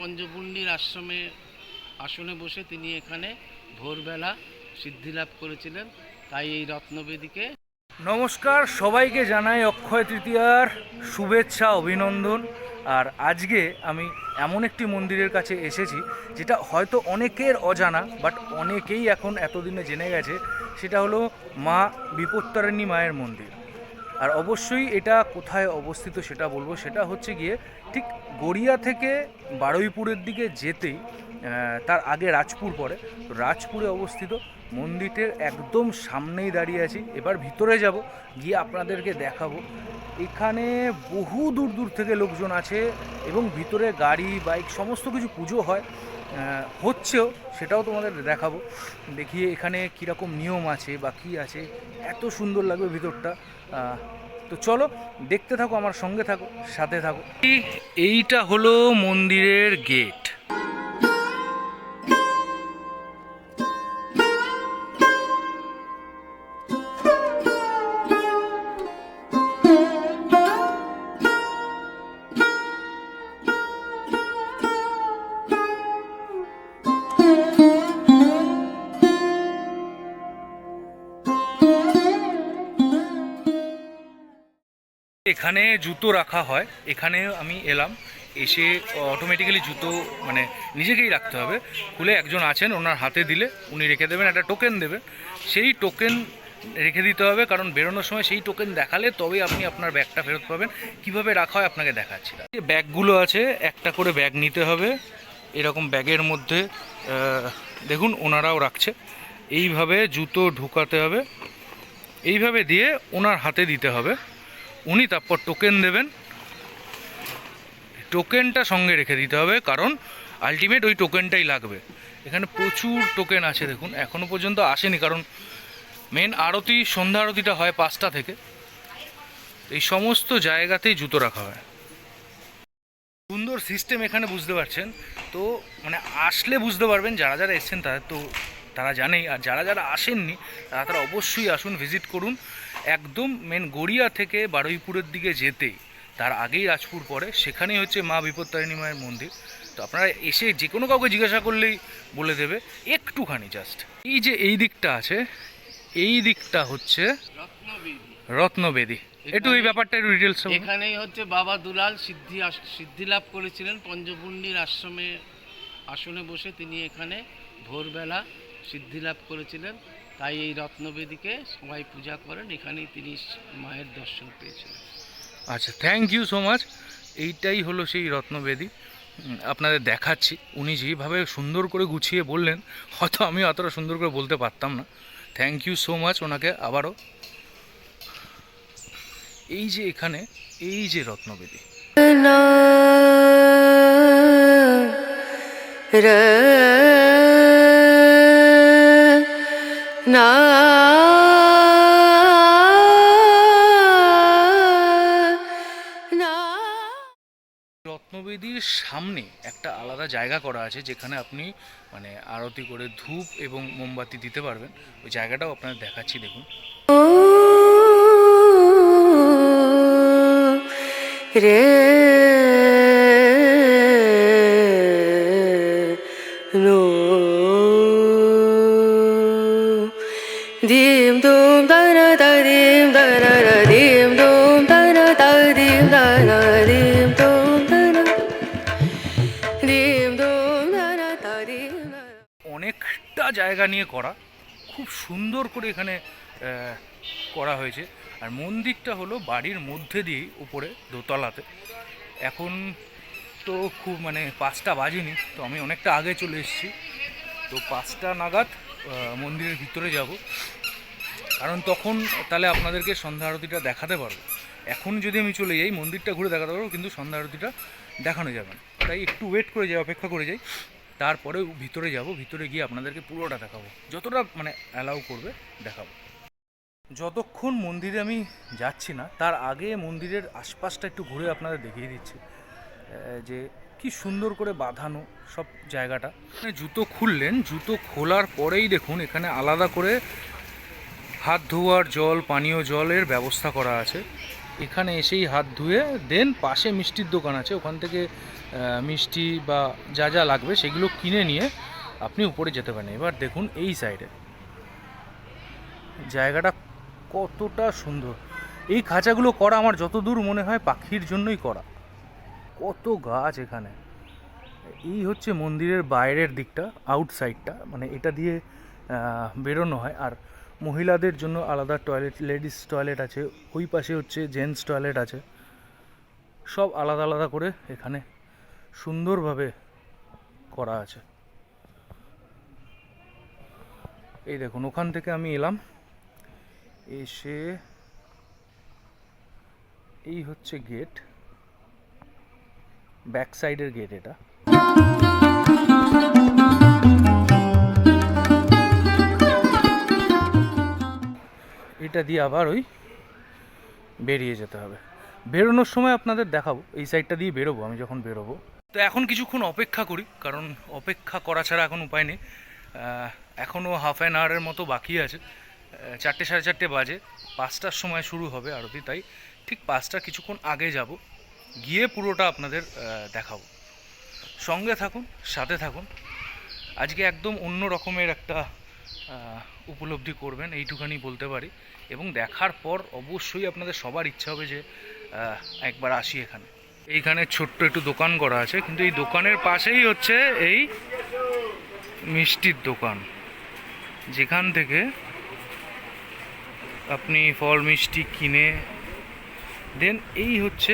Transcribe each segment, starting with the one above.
পঞ্চপুণ্ডির আশ্রমে আসনে বসে তিনি এখানে ভোরবেলা সিদ্ধি লাভ করেছিলেন। তাই এই রত্নবেদীকে নমস্কার, সবাইকে জানাই অক্ষয় তৃতীয়ার শুভেচ্ছা, অভিনন্দন। আর আজকে আমি এমন একটি মন্দিরের কাছে এসেছি যেটা হয়তো অনেকের অজানা, বাট অনেকেই এখন এতদিনে জেনে গেছে। সেটা হলো মা বিপত্তারিণী মায়ের মন্দির। আর অবশ্যই এটা কোথায় অবস্থিত সেটা বলবো। সেটা হচ্ছে গিয়ে ঠিক গড়িয়া থেকে বারুইপুরের দিকে যেতেই তার আগে রাজপুর পড়ে। তো রাজপুরে অবস্থিত মন্দিরের একদম সামনেই দাঁড়িয়ে আছি। এবার ভিতরে যাব, গিয়ে আপনাদেরকে দেখাবো। এখানে বহু দূর দূর থেকে লোকজন আছে এবং ভিতরে গাড়ি বাইক সমস্ত কিছু পুজো হয়, হচ্ছেও, সেটাও তোমাদের দেখাবো। দেখিয়ে এখানে কীরকম নিয়ম আছে বা কী আছে, এত সুন্দর লাগবে ভিতরটা। তো চলো দেখতে থাকো, আমার সঙ্গে থাকো, সাথে থাকো। এইটা হলো মন্দিরের গেট। এখানে জুতো রাখা হয়। এখানে আমি এলাম, এসে অটোমেটিক্যালি জুতো মানে নিজেকেই রাখতে হবে। খুলে একজন আছেন, ওনার হাতে দিলে উনি রেখে দেবেন, একটা টোকেন দেবেন। সেই টোকেন রেখে দিতে হবে, কারণ বেরোনোর সময় সেই টোকেন দেখালে তবেই আপনি আপনার ব্যাগটা ফেরত পাবেন। কিভাবে রাখা হয় আপনাকে দেখাচ্ছি। ব্যাগগুলো আছে, একটা করে ব্যাগ নিতে হবে। এরকম ব্যাগের মধ্যে দেখুন ওনারাও রাখছে। এইভাবে জুতো ঢুকাতে হবে, এইভাবে দিয়ে ওনার হাতে দিতে হবে। উনি তারপর টোকেন দেবেন, টোকেনটা সঙ্গে রেখে দিতে হবে, কারণ আলটিমেট ওই টোকেনটাই লাগবে। এখানে প্রচুর টোকেন আছে, দেখুন এখনও পর্যন্ত আসেনি, কারণ মেন আরতি, সন্ধ্যা আরতিটা হয় 5টা থেকে। এই সমস্ত জায়গাতেই জুতো রাখা হয়। সুন্দর সিস্টেম এখানে, বুঝতে পারছেন তো। মানে আসলে বুঝতে পারবেন, যারা যারা এসছেন তাদের তো তারা জানেই, আর যারা যারা আসেননি তারা অবশ্যই আসুন, ভিজিট করুন। একদম মেন গড়িয়া থেকে বারুইপুরের দিকে যেতেই তার আগেই রাজপুর পড়ে, সেখানেই হচ্ছে মা বিপত্তারিণী মায়ের মন্দির। তো আপনারা এসে যে কোনো কাউকে জিজ্ঞাসা করলেই বলে দেবে, একটুখানি জাস্ট এই যে এই দিকটা আছে, এই দিকটা হচ্ছে রত্নবেদী। একটু এই ব্যাপারটা একটু ডিটেলস। এখানেই হচ্ছে বাবা দুলাল সিদ্ধি লাভ করেছিলেন। পঞ্চপুণ্ডির আশ্রমে আসনে বসে তিনি এখানে ভোরবেলা সিদ্ধি লাভ করেছিলেন। তাই এই রত্নবেদীকে সবাই পূজা করেন, এখানেই তিনি মায়ের দর্শন পেয়েছিলেন। আচ্ছা, থ্যাংক ইউ সো মাচ। এইটাই হলো সেই রত্নবেদী, আপনাদের দেখাচ্ছি। উনি যেভাবে সুন্দর করে গুছিয়ে বললেন, হয়তো আমি অতটা সুন্দর করে বলতে পারতাম না। থ্যাংক ইউ সো মাচ ওনাকে আবারও। এই যে এখানে এই যে রত্নবেদী, রত্নবেদীর সামনে একটা আলাদা জায়গা করা আছে, যেখানে আপনি মানে আরতি করে ধূপ এবং মোমবাতি দিতে পারবেন। ওই জায়গাটাও আপনাদের দেখাচ্ছি, দেখুন। রে নো দিম দুম দানা দাদিম দানা দিম দুম দানা দাদিম দানা দিম দুম দানা দিম দুম দানা দাদিম। অনেকটা জায়গা নিয়ে করা, খুব সুন্দর করে এখানে করা হয়েছে। আর মন্দিরটা হলো বাড়ির মধ্যে দিয়েই উপরে দোতলাতে। এখন তো খুব মানে 5টা বাজেনি, তো আমি অনেকটা আগে চলে এসেছি। তো 5টা নাগাদ মন্দিরের ভিতরে যাব, কারণ তখন তাহলে আপনাদেরকে সন্ধ্যা আরতিটা দেখাতে পারবো। এখন যদি আমি চলে যাই মন্দিরটা ঘুরে দেখাতে পারবো, কিন্তু সন্ধ্যা আরতিটা দেখানো যাবে না। তাই একটু ওয়েট করে যাই, অপেক্ষা করে যাই, তারপরে ভিতরে যাব। ভিতরে গিয়ে আপনাদেরকে পুরোটা দেখাবো, যতটা মানে অ্যালাউ করবে দেখাবো। যতক্ষণ মন্দিরে আমি যাচ্ছি না, তার আগে মন্দিরের আশপাশটা একটু ঘুরে আপনাদের দেখিয়ে দিচ্ছি, যে কি সুন্দর করে বাঁধানো সব জায়গাটা। জুতো খুললেন, জুতো খোলার পরেই দেখুন এখানে আলাদা করে হাত ধোয়ার জল, পানীয় জলের ব্যবস্থা করা আছে। এখানে এসেই হাত ধুয়ে দেন পাশে মিষ্টির দোকান আছে, ওখান থেকে মিষ্টি বা যা যা লাগবে সেগুলো কিনে নিয়ে আপনি উপরে যেতে পারেন। এবার দেখুন এই সাইডে জায়গাটা কতটা সুন্দর। এই খাঁচাগুলো করা আমার যতদূর মনে হয় পাখির জন্যই করা। কত গাছ এখানে। এই হচ্ছে মন্দিরের বাইরের দিকটা, আউটসাইডটা, মানে এটা দিয়ে বেরোনো হয়। আর মহিলাদের জন্য আলাদা টয়লেট, লেডিস টয়লেট আছে, ওই পাশে হচ্ছে জেন্টস টয়লেট আছে, সব আলাদা আলাদা করে এখানে সুন্দরভাবে করা আছে। এই দেখুন ওখান থেকে আমি এলাম, এসে এই হচ্ছে গেট, ব্যাক সাইডের গেট এটা। এটা দিয়ে আবার ওই বেরিয়ে যেতে হবে। বেরোনোর সময় আপনাদের দেখাবো, এই সাইডটা দিয়ে বেরোবো আমি যখন বেরোবো। তো এখন কিছুক্ষণ অপেক্ষা করি, কারণ অপেক্ষা করা ছাড়া এখন উপায় নেই। এখনও হাফ অ্যান আওয়ারের মতো বাকি আছে। 4টে সাড়ে 4টে বাজে, 5টার সময় শুরু হবে আরতি, তাই ঠিক 5টার কিছুক্ষণ আগে যাব, গিয়ে পুরোটা আপনাদের দেখাবো। সঙ্গে থাকুন, সাথে থাকুন। আজকে একদম অন্য রকমের একটা উপলব্ধি করবেন, এইটুখানি বলতে পারি। এবং দেখার পর অবশ্যই আপনাদের সবার ইচ্ছা হবে যে একবার আসি এখানে। এইখানে ছোট্ট একটু দোকান করা আছে, কিন্তু এই দোকানের পাশেই হচ্ছে এই মিষ্টির দোকান, যেখান থেকে আপনি ফল মিষ্টি কিনে দেন। এই হচ্ছে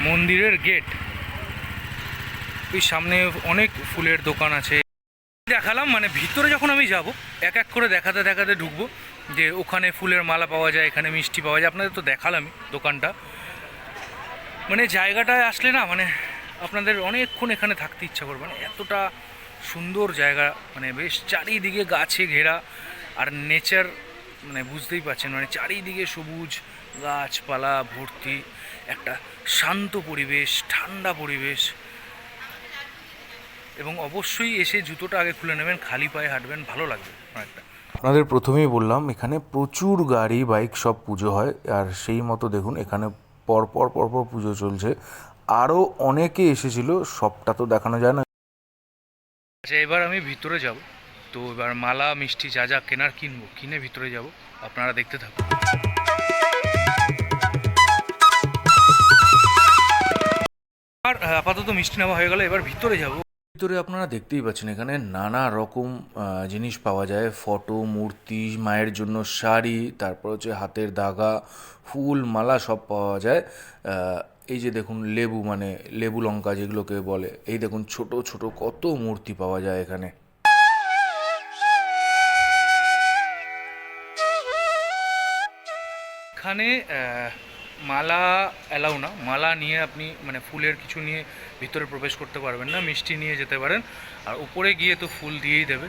মন্দিরের গেট, ওই সামনে অনেক ফুলের দোকান আছে। দেখালাম, মানে ভিতরে যখন আমি যাব এক এক করে দেখাতে দেখাতে ঢুকবো যে ওখানে ফুলের মালা পাওয়া যায়, এখানে মিষ্টি পাওয়া যায়। আপনাদের তো দেখালামই দোকানটা। মানে জায়গাটায় আসলে না, মানে আপনাদের অনেকক্ষণ এখানে থাকতে ইচ্ছা করবে, মানে এতটা সুন্দর জায়গা, মানে বেশ চারিদিকে গাছে ঘেরা। আর নেচার, মানে বুঝতেই পারছেন, মানে চারিদিকে সবুজ গাছপালা ভর্তি, একটা শান্ত পরিবেশ, ঠান্ডা পরিবেশ। এবং অবশ্যই এসে জুতোটা আগে খুলে নেবেন, খালি পায়ে হাঁটবেন, ভালো লাগবে অনেকটা। আপনাদের প্রথমেই বললাম এখানে প্রচুর গাড়ি বাইক সব পুজো হয়, আর সেই মতো দেখুন এখানে পরপর পরপর পুজো চলছে। আরও অনেকে এসেছিল, সবটা তো দেখানো যায় না। আচ্ছা, এবার আমি ভিতরে যাব। তো এবার মালা মিষ্টি যা যা কেনার কিনবো, কিনে ভিতরে যাব, আপনারা দেখতে থাকুন। আর আপাতত মিষ্টি নেওয়া হয়ে গেল, এবার ভিতরে যাব। ভিতরে আপনারা দেখতেই পাচ্ছেন এখানে নানা রকম জিনিস পাওয়া যায়, ফটো, মূর্তি, মায়ের জন্য শাড়ি, তারপর হচ্ছে হাতের দাগা, ফুল, মালা সব পাওয়া যায়। এই যে দেখুন লেবু, মানে লেবু লঙ্কা যেগুলোকে বলে, এই দেখুন ছোট ছোট কত মূর্তি পাওয়া যায় এখানে। এখানে মালা অ্যালাউ না, মালা নিয়ে আপনি, মানে ফুলের কিছু নিয়ে ভিতরে প্রবেশ করতে পারবেন না, মিষ্টি নিয়ে যেতে পারেন। আর উপরে গিয়ে তো ফুল দিয়েই দেবে,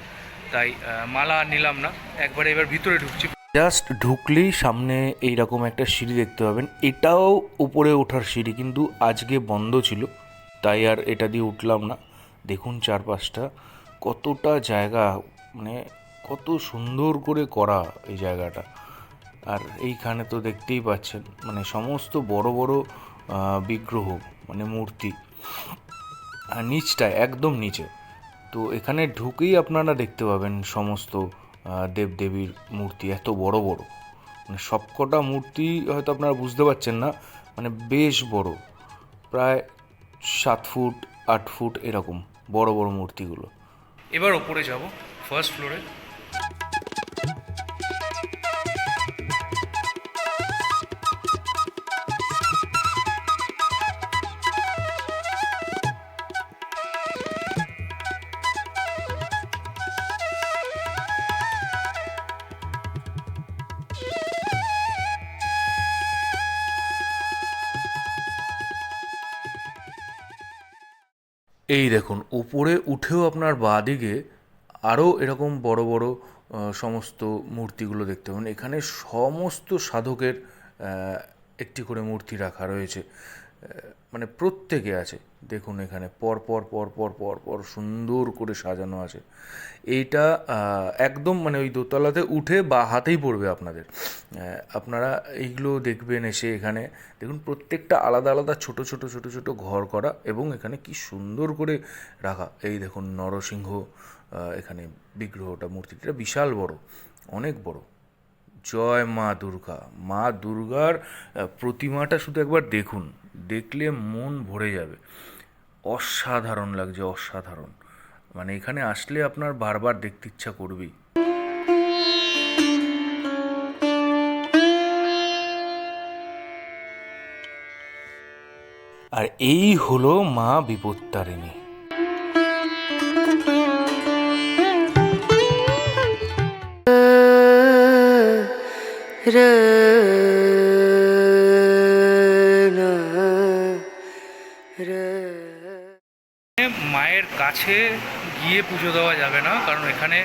তাই মালা নিলাম না একবারে। এবার ভিতরে ঢুকছি। জাস্ট ঢুকলেই সামনে এইরকম একটা সিঁড়ি দেখতে পাবেন, এটাও উপরে ওঠার সিঁড়ি, কিন্তু আজকে বন্ধ ছিল, তাই আর এটা দিয়ে উঠলাম না। দেখুন চারপাশটা কতটা জায়গা, মানে কত সুন্দর করে করা এই জায়গাটা। আর এইখানে তো দেখতেই পাচ্ছেন, মানে সমস্ত বড় বড় বিগ্রহ, মানে মূর্তি, আর নিচটায় একদম নিচে। তো এখানে ঢুকেই আপনারা দেখতে পাবেন সমস্ত দেবদেবীর মূর্তি, এত বড় বড়, মানে সবকটা মূর্তি হয়তো আপনারা বুঝতে পারছেন না, মানে বেশ বড়, প্রায় 7 ফুট 8 ফুট এরকম বড় বড় মূর্তিগুলো। এবার ওপরে যাব, ফার্স্ট ফ্লোরে। এই দেখুন উপরে উঠেও আপনার বাঁদিকে আরও এরকম বড় বড় সমস্ত মূর্তিগুলো দেখতে পাবেন। এখানে সমস্ত সাধকের একটি করে মূর্তি রাখা রয়েছে। মানে প্রত্যেকে আছে। দেখুন এখানে পর পর পর পর পর পর সুন্দর করে সাজানো আছে। এইটা একদম মানে ওই দোতলাতে উঠে বা হাতেই পড়বে আপনাদের। আপনারা এইগুলো দেখবেন এসে এখানে দেখুন প্রত্যেকটা আলাদা আলাদা ছোট ছোট ছোট ছোট ঘর করা, এবং এখানে কি সুন্দর করে রাখা। এই দেখুন নরসিংহ, এখানে বিগ্রহটা, মূর্তিটা বিশাল বড়, অনেক বড়। জয় মা দুর্গা। মা দুর্গার প্রতিমাটা শুধু একবার দেখুন, দেখলে মন ভরে যাবে। অসাধারণ লাগছে, অসাধারণ। মানে এখানে আসলে আপনার বারবার দেখতে ইচ্ছা করবেই। আর এই হলো মা বিপত্তারিণী। মায়ের কাছে গিয়ে পুজো দেওয়া যাবে না, কারণ এখানে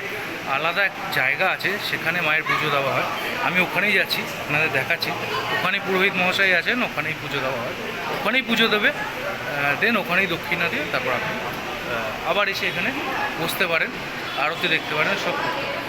আলাদা এক জায়গা আছে, সেখানে মায়ের পুজো দেওয়া হয়। আমি ওখানেই যাচ্ছি, আপনাদের দেখাচ্ছি। ওখানেই পুরোহিত মহাশয় আছেন, ওখানেই পুজো দেওয়া হয়, ওখানেই পুজো দেবে। দেন ওখানেই দক্ষিণা দিয়ে তারপর আপনি আবার এসে এখানে বসতে পারেন, আরতি দেখতে পারেন, সব করতে পারেন।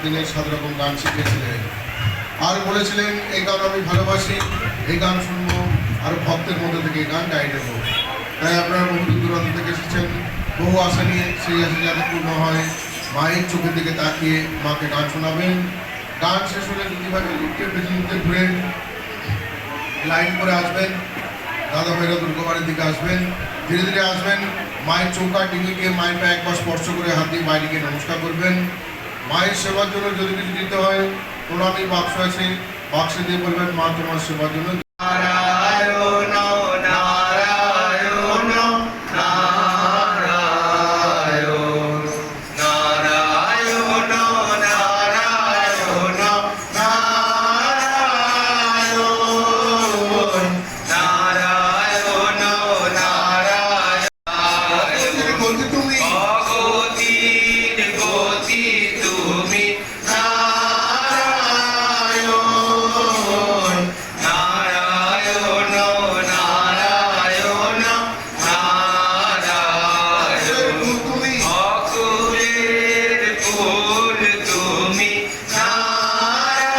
দিনে 7 রকম গান শিখিয়েছিলেন আর বলেছিলেন এই গান আমি ভালোবাসি, এই গান শুনবো আর ভক্তের মধ্যে থেকে এই গান গাই দেবো। তাই আপনারা বহু দূর দূরান্ত থেকে এসেছেন, বহু আশা নিয়ে, সেই আশা যাতে পূর্ণ হয়। মায়ের চোখের দিকে তাকিয়ে মাকে গান শোনাবেন। গান শেষ হলে দিদিভাগে লিফটে পেছনতে ঘুরে লাইন করে আসবেন, দাদা ভাইরা দুর্গাবাড়ির দিকে আসবেন, ধীরে ধীরে আসবেন। মায়ের চৌকা ডিঙি গিয়ে মায়ের পায়ে একবার স্পর্শ করে হাত দিয়ে বাইরে গিয়ে নমস্কার করবেন। মায়ের সেবার জন্য যদি কিছু দিতে হয়, প্রণামী বাক্স আছে, বাক্সে দিয়ে বলবেন মা তোমার সেবার জন্য। নারায়ণ নারায়ণ নারায়ণ নারায়ণ নারায়ণ নারায়ণ নারায়ণ নারায়ণ বলতে তুমি গতির গতি তুমি নারায়ণ নারায়ণ নারায়ণ নারায়ণ তুমি অকুলের ফুল তুমি নারায়ণ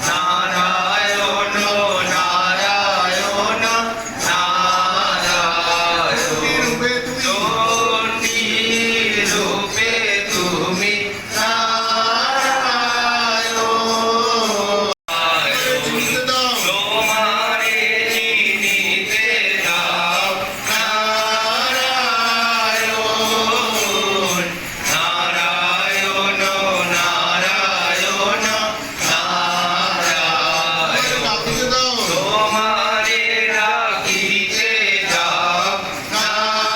নারায়ণ নারায়ণ নারায়ণ চণ্ডীর রূপে তুমি তোমারে চিনিতে দাও নারায়ণ নারায়ণ নারায়ণ নারায়ণ তোমারে রাখিতে দাও নারায়ণ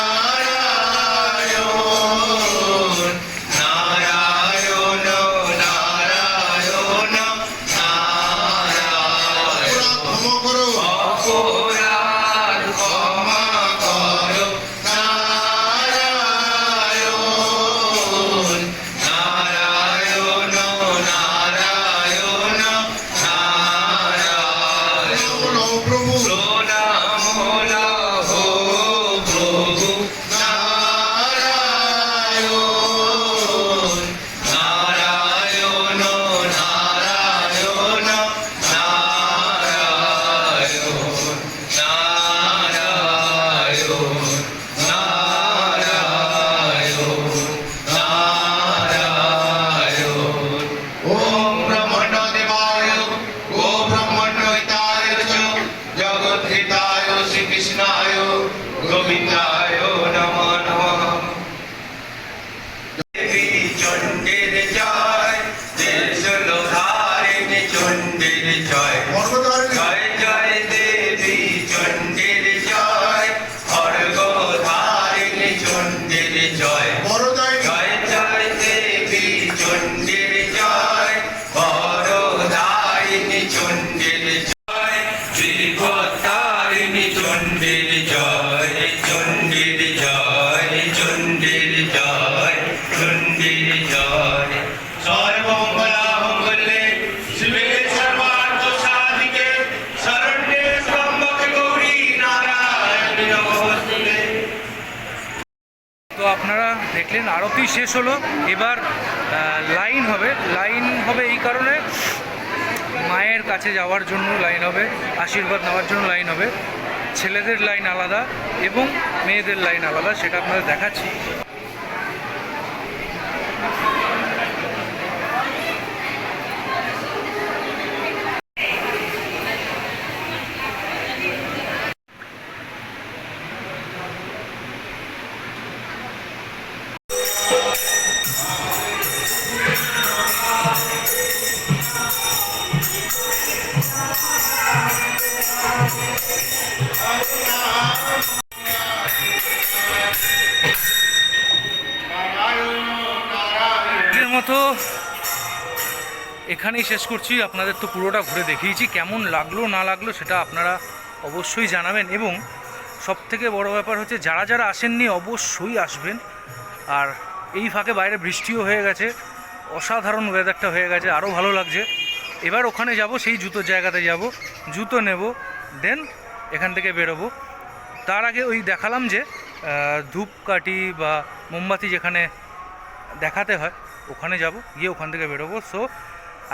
নারায়ণ নারায়ণ অপরাধ ক্ষমা করো নারায়ণ নারায়ণ নারায়ণ নারায়ণ প্রণাম লাভো প্রভু নারায়ণ নারায়ণ নারায়ণ নারায়ণ নারায়ণ নারায়ণ নারায়ণ ওম ব্রহ্মণ্য দেবায় ও ব্রহ্মণ্য হিতায় চ জগদ্ধিতায় শ্রীকৃষ্ণায় গোবিন্দায় নমো নমঃ। দেবী চণ্ডীর জয়, দেশ লোধারিণী চণ্ডীর জয়, জয় জয় দেবী চণ্ডীর জয়, খড়গধারিণী চণ্ডীর জয়, জয় জয় দেবী চণ্ডীর জয়, বড়ধারিণী চণ্ডীর জয়, শ্রীভদ্রারিণী চণ্ডীর জয়, চণ্ডীর জয়, চণ্ডীর জয়, চণ্ডীর জয়। সর্বমঙ্গলামঙ্গলে শিবে সর্বার্থ সাধিকে শরণ্যে ত্র্যম্বকে গৌরী নারায়ণী নমস্তুতে। তো আপনারা দেখলেন আরতি শেষ হলো, এবার লাইন হবে এই কারণে মায়ের কাছে যাওয়ার জন্য লাইন হবে, আশীর্বাদ নেওয়ার জন্য লাইন হবে। ছেলেদের লাইন আলাদা এবং মেয়েদের লাইন আলাদা, সেটা আপনাদের দেখাচ্ছি। এর মতো এখানেই শেষ করছি। আপনাদের তো পুরোটা ঘুরে দেখিয়েছি, কেমন লাগলো না লাগলো সেটা আপনারা অবশ্যই জানাবেন। এবং সবথেকে বড় ব্যাপার হচ্ছে যারা যারা আসেননি অবশ্যই আসবেন। আর এই ফাঁকে বাইরে বৃষ্টিও হয়ে গেছে, অসাধারণ ওয়েদারটা হয়ে গেছে, আরও ভালো লাগছে। এবার ওখানে যাব, সেই জুতোর জায়গাতে যাব, জুতো নেব, দেন এখান থেকে বেরোবো। তার আগে ওই দেখালাম যে ধূপকাঠি বা মোমবাতি যেখানে দেখাতে হয়, ওখানে যাব, গিয়ে ওখান থেকে বেরোবো। সো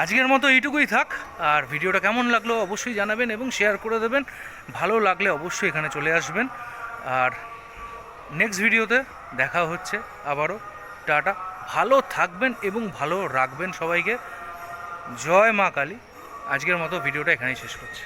আজকের মতো এইটুকুই থাক। আর ভিডিওটা কেমন লাগলো অবশ্যই জানাবেন এবং শেয়ার করে দেবেন। ভালো লাগলে অবশ্যই এখানে চলে আসবেন। আর নেক্সট ভিডিওতে দেখা হচ্ছে আবারও। টাটা, ভালো থাকবেন এবং ভালো রাখবেন সবাইকে। জয় মা কালী। আজকের মতো ভিডিওটা এখানেই শেষ করছি।